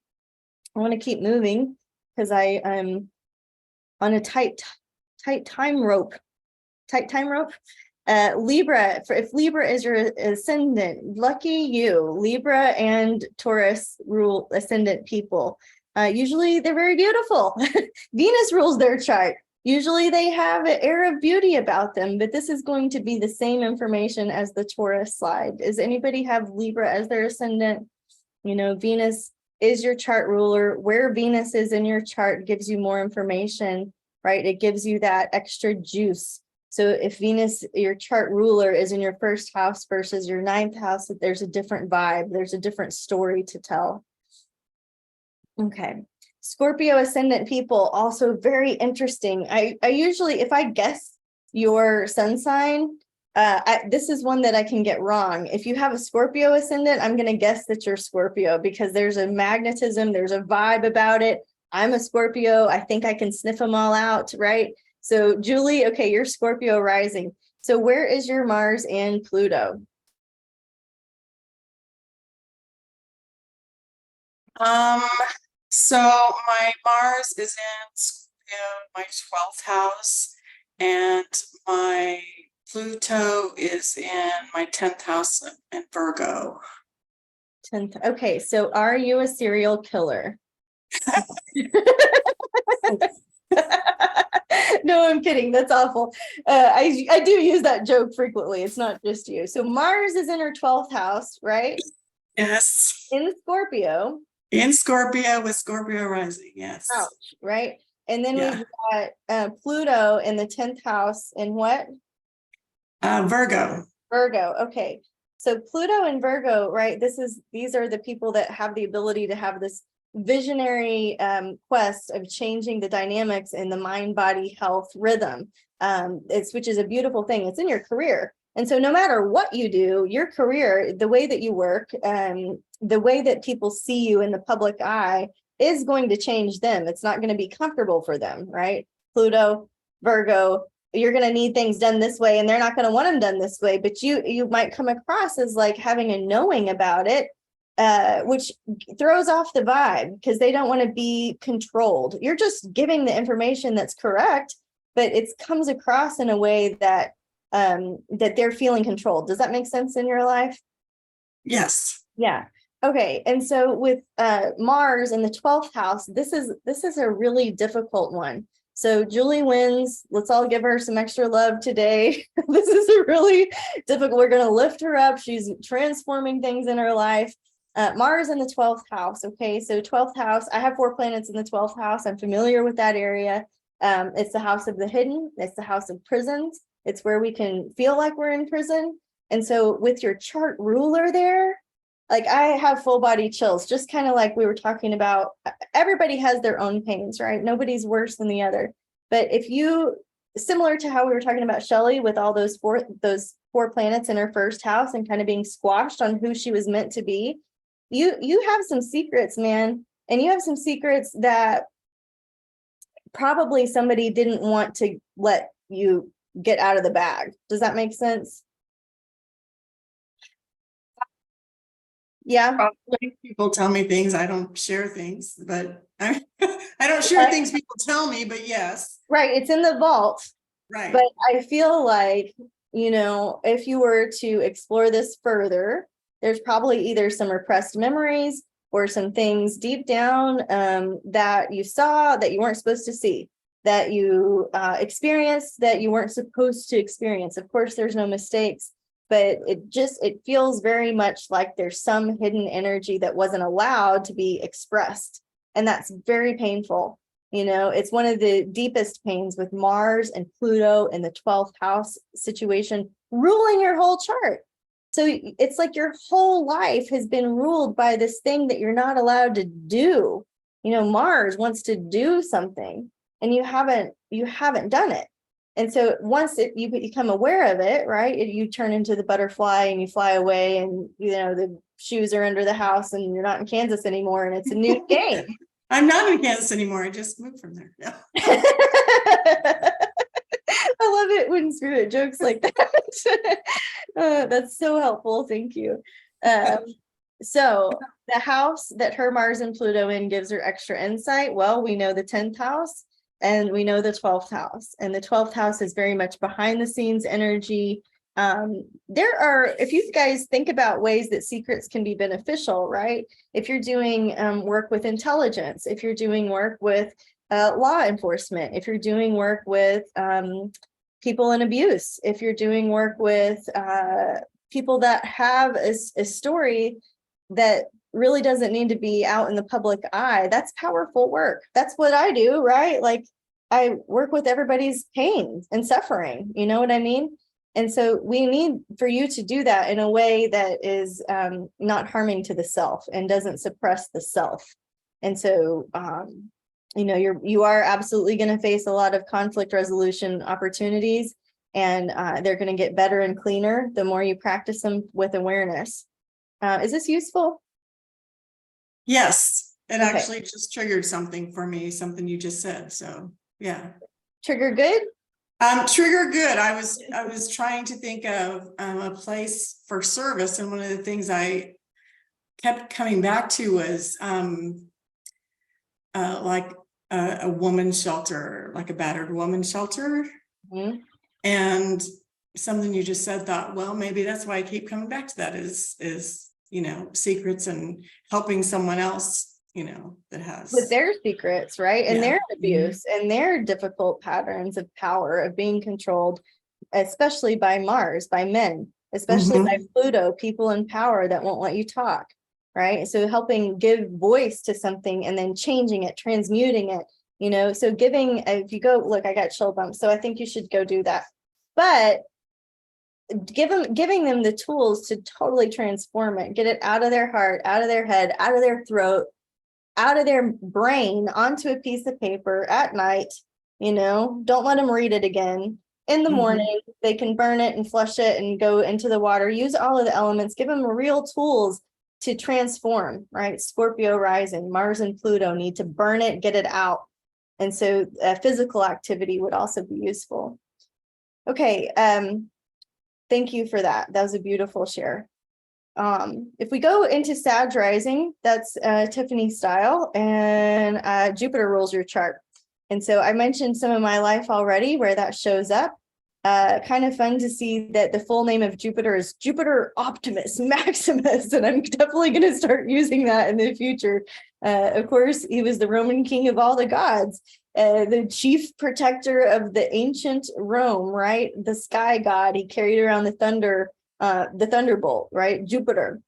I want to keep moving because I'm on a tight time rope. Libra, if Libra is your ascendant, lucky you. Libra and Taurus rule ascendant people. Usually they're very beautiful. Venus rules their chart. Usually they have an air of beauty about them, but this is going to be the same information as the Taurus slide. Does anybody have Libra as their ascendant? You know, Venus is your chart ruler. Where Venus is in your chart gives you more information, right? It gives you that extra juice. So if Venus, your chart ruler, is in your first house versus your ninth house, there's a different vibe. There's a different story to tell. Okay. Scorpio ascendant people, also very interesting. I usually, if I guess your sun sign, this is one that I can get wrong. If you have a Scorpio ascendant, I'm going to guess that you're Scorpio because there's a magnetism, there's a vibe about it. I'm a Scorpio. I think I can sniff them all out, right? So Julie, okay, you're Scorpio rising. So where is your Mars and Pluto? So my Mars is in Scorpio, my 12th house, and my Pluto is in my 10th house in Virgo. 10th. Okay, so are you a serial killer? No, I'm kidding. That's awful. I do use that joke frequently. It's not just you. So Mars is in her 12th house, right? Yes. In Scorpio. In Scorpio with Scorpio rising, yes. Ouch, right? And then Yeah. we've got Pluto in the 10th house in what? Virgo. Virgo. Okay. So Pluto and Virgo, right? These are the people that have the ability to have this visionary quest of changing the dynamics in the mind, body, health rhythm. Which is a beautiful thing. It's in your career. And so no matter what you do, your career, the way that you work, the way that people see you in the public eye is going to change them. It's not going to be comfortable for them, right? Pluto, Virgo, you're going to need things done this way and they're not going to want them done this way, but you might come across as like having a knowing about it, which throws off the vibe because they don't want to be controlled. You're just giving the information that's correct, but it comes across in a way that that they're feeling controlled. Does that make sense in your life? Yes. Yeah. Okay. And so with Mars in the 12th house, this is a really difficult one. So Julie wins. Let's all give her some extra love today. This is a really difficult. We're going to lift her up. She's transforming things in her life. Mars in the 12th house. Okay. So 12th house, I have 4 planets in the 12th house. I'm familiar with that area. It's the house of the hidden. It's the house of prisons. It's where we can feel like we're in prison. And so with your chart ruler there, like I have full body chills, just kind of like we were talking about. Everybody has their own pains, right? Nobody's worse than the other. But if you, similar to how we were talking about Shelley with all those four planets in her first house and kind of being squashed on who she was meant to be, you have some secrets, man. And you have some secrets that probably somebody didn't want to let you get out of the bag. Does that make sense? Yeah. Probably people tell me things, I don't share things, but I don't share things people tell me, but yes. Right. It's in the vault. Right. But I feel like, you know, if you were to explore this further, there's probably either some repressed memories or some things deep down that you saw that you weren't supposed to see, that you experienced that you weren't supposed to experience. Of course, there's no mistakes, but it feels very much like there's some hidden energy that wasn't allowed to be expressed. And that's very painful. You know, it's one of the deepest pains with Mars and Pluto in the 12th house situation ruling your whole chart. So it's like your whole life has been ruled by this thing that you're not allowed to do. You know, Mars wants to do something and you haven't done it. And so once you become aware of it, right, you turn into the butterfly and you fly away, and, you know, the shoes are under the house and you're not in Kansas anymore and it's a new game. I'm not in Kansas anymore. I just moved from there. Yeah. I love it when spirit jokes like that. That's so helpful. Thank you. So the house that her Mars and Pluto in gives her extra insight. Well, we know the 10th house and we know the 12th house, and the 12th house is very much behind the scenes energy. There are, if you guys think about ways that secrets can be beneficial, right? If you're doing work with intelligence, if you're doing work with law enforcement, if you're doing work with people in abuse, if you're doing work with people that have a story that really doesn't need to be out in the public eye, that's powerful work. That's what I do, right? Like, I work with everybody's pain and suffering, you know what I mean? And so we need for you to do that in a way that is not harming to the self and doesn't suppress the self. And so, you know, you are absolutely going to face a lot of conflict resolution opportunities, and they're going to get better and cleaner the more you practice them with awareness. Is this useful? Yes, it Okay. actually just triggered something for me, something you just said. So yeah. Trigger good? Trigger good. I was trying to think of a place for service, and one of the things I kept coming back to was like a woman's shelter, like a battered woman's shelter. Mm-hmm. And something you just said, thought, well, maybe that's why I keep coming back to that is, you know, secrets and helping someone else, you know, that has With their secrets, right? And Yeah. their abuse and their difficult patterns of power, of being controlled, especially by Mars, by men, especially by Pluto, people in power that won't let you talk, right? So helping give voice to something and then changing it, transmuting it, you know, so giving, if you go, look, I got chill bumps, so I think you should go do that. But giving them the tools to totally transform it, get it out of their heart, out of their head, out of their throat, out of their brain onto a piece of paper at night, you know, don't let them read it again. In the morning, they can burn it and flush it and go into the water, use all of the elements, give them real tools to transform, right? Scorpio rising, Mars and Pluto need to burn it, get it out. And so physical activity would also be useful. Okay, thank you for that. That was a beautiful share. If we go into Sag rising, that's Tiffany style, and Jupiter rules your chart. And so I mentioned some of my life already where that shows up. Kind of fun to see that the full name of Jupiter is Jupiter Optimus Maximus, and I'm definitely going to start using that in the future. Of course, he was the Roman king of all the gods, the chief protector of the ancient Rome, right? The sky god. He carried around the thunderbolt, right? Jupiter.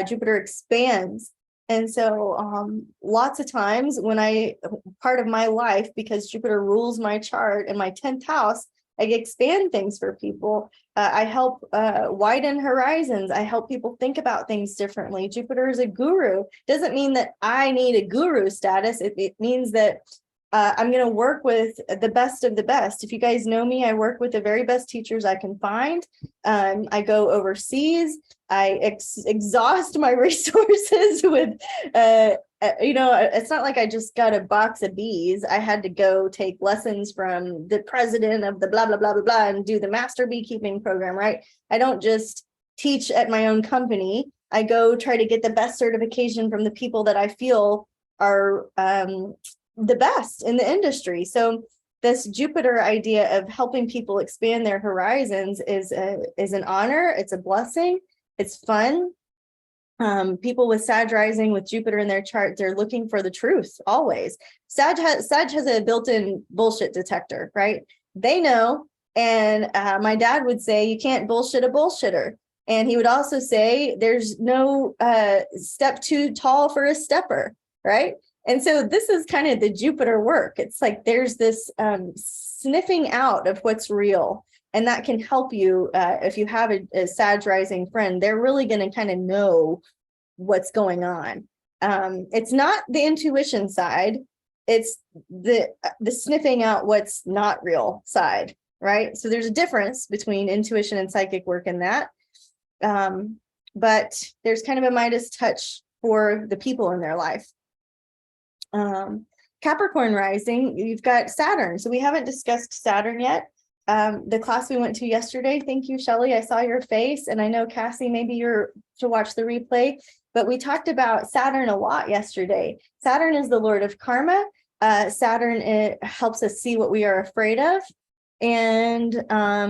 Jupiter expands. And so lots of times when part of my life, because Jupiter rules my chart in my 10th house, I expand things for people. I help widen horizons. I help people think about things differently. Jupiter is a guru. Doesn't mean that I need a guru status. It means that I'm going to work with the best of the best. If you guys know me, I work with the very best teachers I can find. I go overseas. I exhaust my resources with, you know, it's not like I just got a box of bees. I had to go take lessons from the president of the blah, blah, blah, blah, blah, and do the master beekeeping program, right? I don't just teach at my own company. I go try to get the best certification from the people that I feel are the best in the industry. So this Jupiter idea of helping people expand their horizons is an honor. It's a blessing. It's fun. People with Sag rising with Jupiter in their chart, they're looking for the truth always. Sag has a built-in bullshit detector, right? They know. And my dad would say, you can't bullshit a bullshitter. And he would also say there's no step too tall for a stepper, right? And so this is kind of the Jupiter work. It's like there's this sniffing out of what's real. And that can help you if you have a Sag rising friend. They're really going to kind of know what's going on. It's not the intuition side. It's the sniffing out what's not real side, right? So there's a difference between intuition and psychic work in that. But there's kind of a Midas touch for the people in their life. Capricorn rising, you've got Saturn. So we haven't discussed Saturn yet. The class we went to yesterday, thank you, Shelley. I saw your face, and I know Cassie, maybe you're to watch the replay, but we talked about Saturn a lot yesterday. Saturn is the Lord of karma. Saturn, it helps us see what we are afraid of. And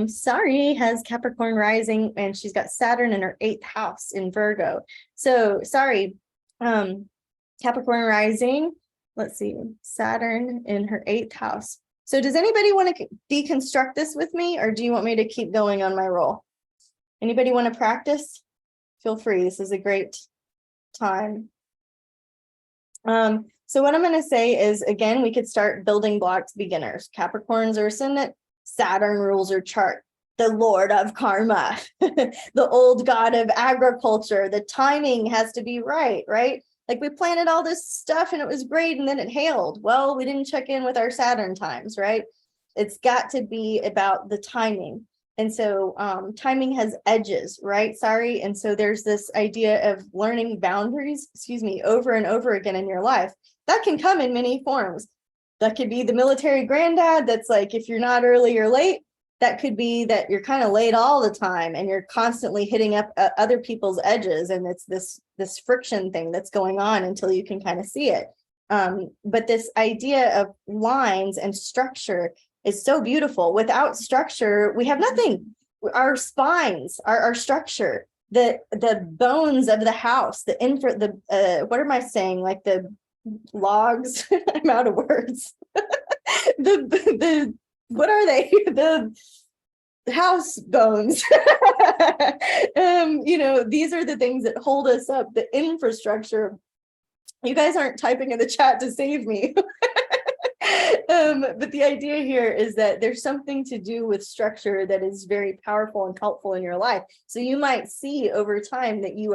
Sari has Capricorn rising, and she's got Saturn in her 8th house in Virgo. So Sari, Capricorn rising, let's see, Saturn in her 8th house. So does anybody want to deconstruct this with me, or do you want me to keep going on my roll? Anybody want to practice? Feel free. This is a great time. So what I'm going to say is, again, we could start building blocks beginners. Capricorns are ascendant. Saturn rules your chart. The Lord of karma, the old god of agriculture. The timing has to be right, right? Like we planted all this stuff and it was great and then it hailed. Well, we didn't check in with our Saturn times, right? It's got to be about the timing. And so timing has edges, right? Sorry. And so there's this idea of learning boundaries, over and over again in your life. That can come in many forms. That could be the military granddad that's like, if you're not early or late. That could be that you're kind of late all the time and you're constantly hitting up other people's edges, and it's this friction thing that's going on until you can kind of see it. But this idea of lines and structure is so beautiful. Without structure, we have nothing. Our spines, our structure, the bones of the house, what am I saying? Like the logs. I'm out of words. the what are they? The house bones. These are the things that hold us up, the infrastructure. You guys aren't typing in the chat to save me. But the idea here is that there's something to do with structure that is very powerful and helpful in your life. So you might see over time that you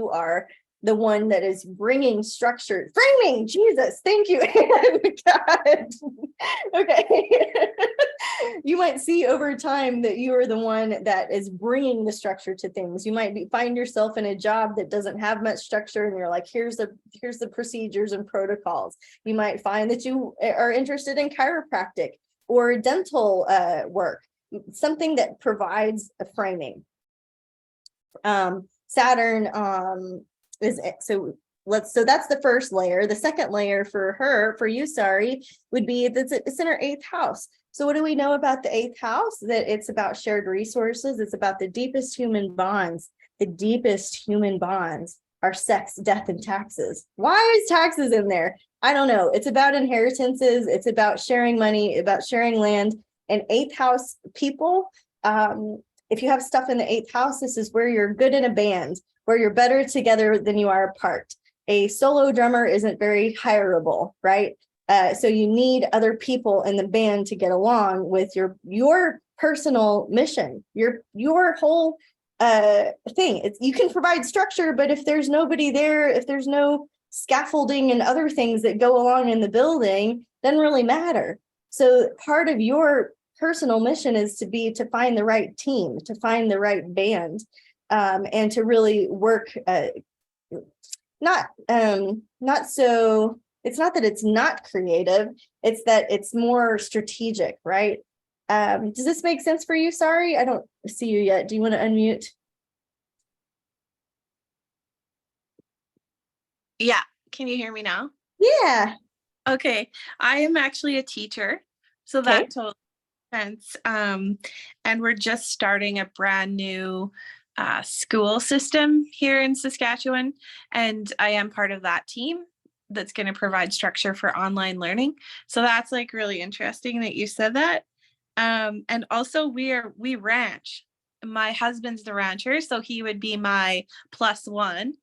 are the one that is bringing structure, framing. Jesus, thank you. God. Okay. You might see over time that you are the one that is bringing the structure to things. You might find yourself in a job that doesn't have much structure, and you're like, here's the procedures and protocols. You might find that you are interested in chiropractic or dental work, something that provides a framing. Saturn so that's the first layer. The second layer for you, Sari, would be that it's in her 8th house. So what do we know about the 8th house? That it's about shared resources. It's about the deepest human bonds. The deepest human bonds are sex, death, and taxes. Why is taxes in there? I don't know. It's about inheritances. It's about sharing money, about sharing land. And 8th house people, if you have stuff in the 8th house, this is where you're good in a band, where you're better together than you are apart. A solo drummer isn't very hireable, right? So you need other people in the band to get along with your personal mission, your whole thing. You can provide structure, but if there's nobody there, if there's no scaffolding and other things that go along in the building, doesn't really matter. So part of your personal mission is to find the right team, to find the right band. And to really work, it's not that it's not creative, it's that it's more strategic, right? Does this make sense for you? Sorry, I don't see you yet. Do you want to unmute? Yeah. Can you hear me now? Yeah. Okay. I am actually a teacher, so that totally makes sense. And we're just starting a brand new school system here in Saskatchewan, and I am part of that team that's going to provide structure for online learning. So that's like really interesting that you said that. And also we ranch. my husband's the rancher, so he would be my +1.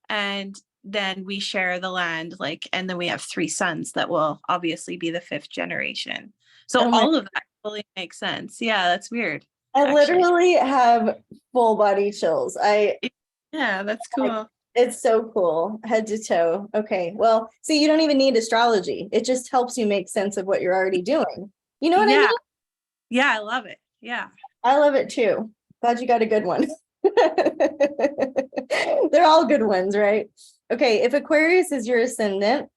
And then we share the land, like, and then we have 3 sons that will obviously be the 5th generation. So Oh my- all of that totally makes sense. Yeah, that's weird. I actually. literally have full body chills. Yeah, that's cool. It's so cool, head to toe. Okay, well, see, you don't even need astrology. It just helps you make sense of what you're already doing. You know what I Yeah. mean? Yeah, I love it. Yeah. I love it too. Glad you got a good one. They're all good ones, right? Okay, if Aquarius is your ascendant,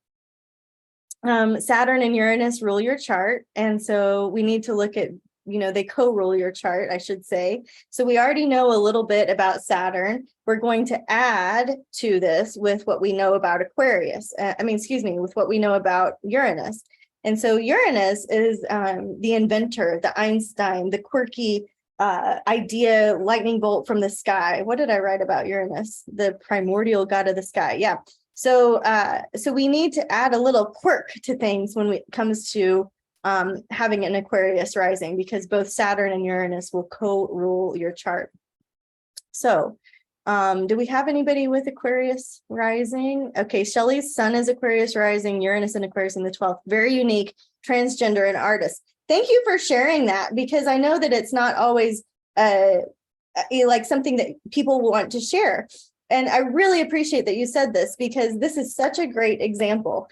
Saturn and Uranus rule your chart. And so we need to look at, they co-rule your chart, I should say. So we already know a little bit about Saturn. We're going to add to this with what we know about Aquarius. With what we know about Uranus. And so Uranus is the inventor, the Einstein, the quirky idea, lightning bolt from the sky. What did I write about Uranus? The primordial god of the sky. Yeah. So we need to add a little quirk to things when it comes to having an Aquarius rising, because both Saturn and Uranus will co-rule your chart. So do we have anybody with Aquarius rising? Okay, Shelley's sun is Aquarius rising, Uranus and Aquarius in the 12th. Very unique, transgender and artist. Thank you for sharing that, because I know that it's not always like something that people want to share. And I really appreciate that you said this, because this is such a great example.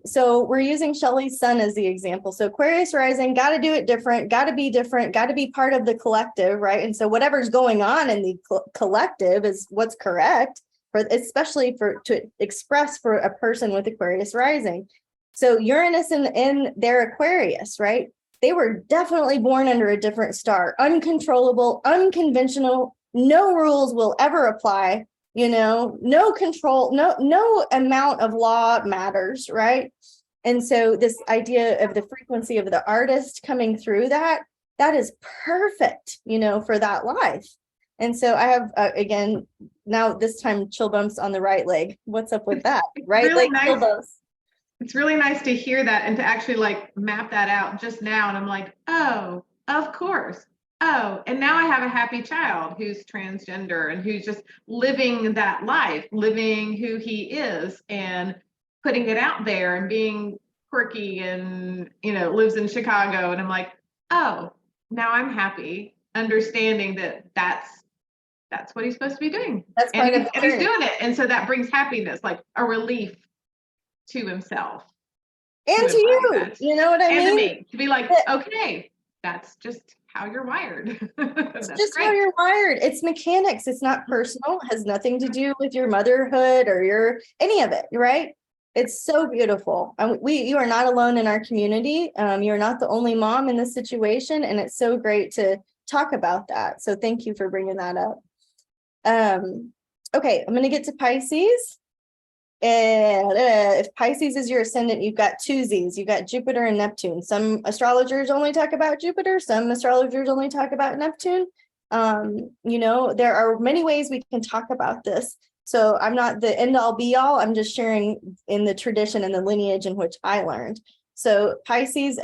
So we're using Shelley's sun as the example. So Aquarius rising, got to do it different, got to be different, got to be part of the collective, right? And so whatever's going on in the collective is what's correct, especially to express for a person with Aquarius rising. So Uranus in their Aquarius, right? They were definitely born under a different star, uncontrollable, unconventional, no rules will ever apply. No control, no amount of law matters, right? And so this idea of the frequency of the artist coming through that is perfect, for that life. And so I have, again, now this time chill bumps on the right leg. What's up with that? Right really leg chill bumps. It's really nice to hear that and to actually like map that out just now. And I'm like, oh, of course. Oh, and now I have a happy child who's transgender and who's just living that life, living who he is and putting it out there and being quirky and, lives in Chicago. And I'm like, oh, now I'm happy, understanding that that's what he's supposed to be doing. That's part of and he's doing it. And so that brings happiness, like a relief to himself. And to you, you know what I mean? And to me, to be like, okay, that's just how you're wired. It's just great. How you're wired. It's mechanics. It's not personal. It has nothing to do with your motherhood or any of it, right? It's so beautiful. You are not alone in our community. You're not the only mom in this situation, and it's so great to talk about that. So thank you for bringing that up. Okay, I'm going to get to Pisces. And if Pisces is your ascendant, you've got two Z's. You've got Jupiter and Neptune. Some astrologers only talk about Jupiter. Some astrologers only talk about Neptune. There are many ways we can talk about this. So I'm not the end all be all. I'm just sharing in the tradition and the lineage in which I learned. So Pisces,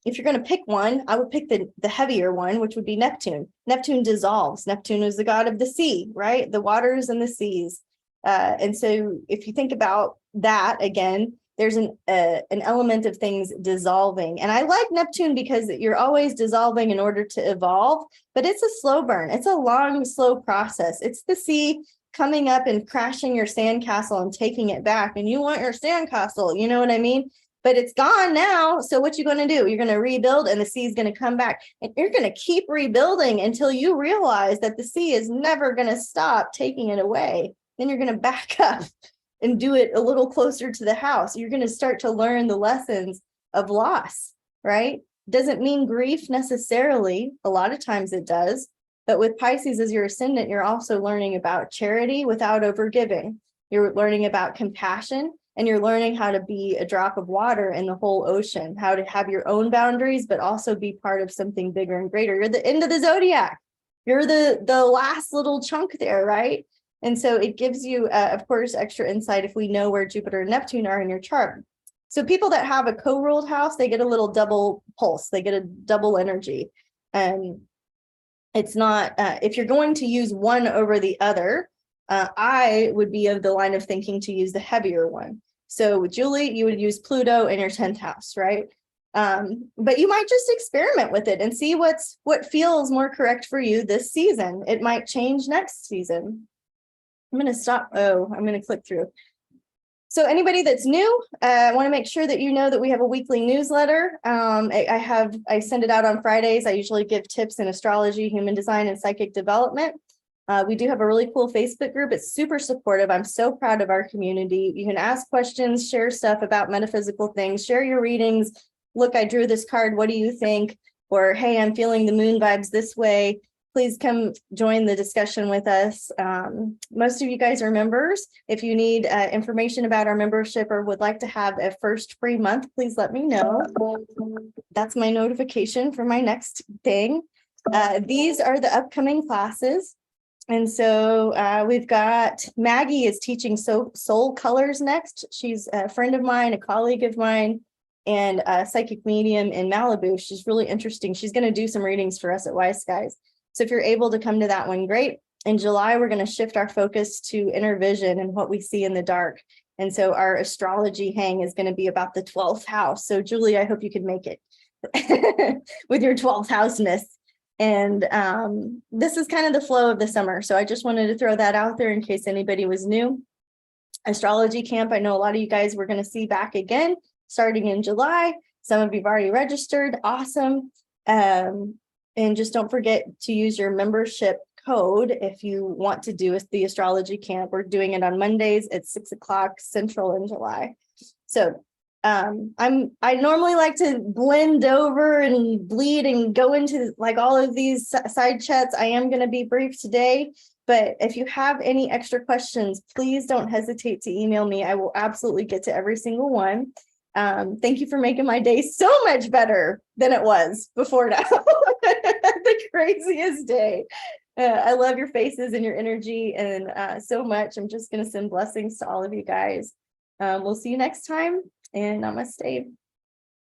if you're going to pick one, I would pick the heavier one, which would be Neptune. Neptune dissolves. Neptune is the god of the sea, right? The waters and the seas. And so if you think about that, again, there's an element of things dissolving. And I like Neptune because you're always dissolving in order to evolve, but it's a slow burn. It's a long, slow process. It's the sea coming up and crashing your sandcastle and taking it back. And you want your sandcastle, you know what I mean? But it's gone now. So what you going to do? You're going to rebuild and the sea is going to come back. And you're going to keep rebuilding until you realize that the sea is never going to stop taking it away. Then you're going to back up and do it a little closer to the house. You're going to start to learn the lessons of loss, right? Doesn't mean grief necessarily. A lot of times it does. But with Pisces as your ascendant, you're also learning about charity without overgiving. You're learning about compassion, and you're learning how to be a drop of water in the whole ocean, how to have your own boundaries, but also be part of something bigger and greater. You're the end of the zodiac. You're the last little chunk there, right? And so it gives you, of course, extra insight if we know where Jupiter and Neptune are in your chart. So people that have a co-ruled house, they get a little double pulse. They get a double energy. And It's not, if you're going to use one over the other, I would be of the line of thinking to use the heavier one. So with Julie, you would use Pluto in your 10th house, right? But you might just experiment with it and see what feels more correct for you this season. It might change next season. I'm going to stop. Oh, I'm going to click through. So anybody that's new, I want to make sure that you know that we have a weekly newsletter. I send it out on Fridays. I usually give tips in astrology, human design, and psychic development. We do have a really cool Facebook group. It's super supportive. I'm so proud of our community. You can ask questions, share stuff about metaphysical things, share your readings. Look, I drew this card. What do you think? Or, hey, I'm feeling the moon vibes this way. Please come join the discussion with us. Most of you guys are members. If you need information about our membership or would like to have a first free month, please let me know. That's my notification for my next thing. These are the upcoming classes. And so we've got Maggie is teaching soul colors next. She's a friend of mine, a colleague of mine, and a psychic medium in Malibu. She's really interesting. She's going to do some readings for us at Wise Skies. So if you're able to come to that one, great. In July, we're going to shift our focus to inner vision and what we see in the dark. And so our astrology hang is going to be about the 12th house. So Julie, I hope you can make it with your 12th houseness. And this is kind of the flow of the summer. So I just wanted to throw that out there in case anybody was new. Astrology Camp, I know a lot of you guys we're going to see back again starting in July. Some of you've already registered. Awesome. And just don't forget to use your membership code if you want to do the Astrology Camp. We're doing it on Mondays at 6 o'clock Central in July. So I normally like to blend over and bleed and go into like all of these side chats. I am going to be brief today, but if you have any extra questions, please don't hesitate to email me. I will absolutely get to every single one. Thank you for making my day so much better than it was before now. The craziest day. I love your faces and your energy and so much. I'm just going to send blessings to all of you guys. We'll see you next time, and namaste.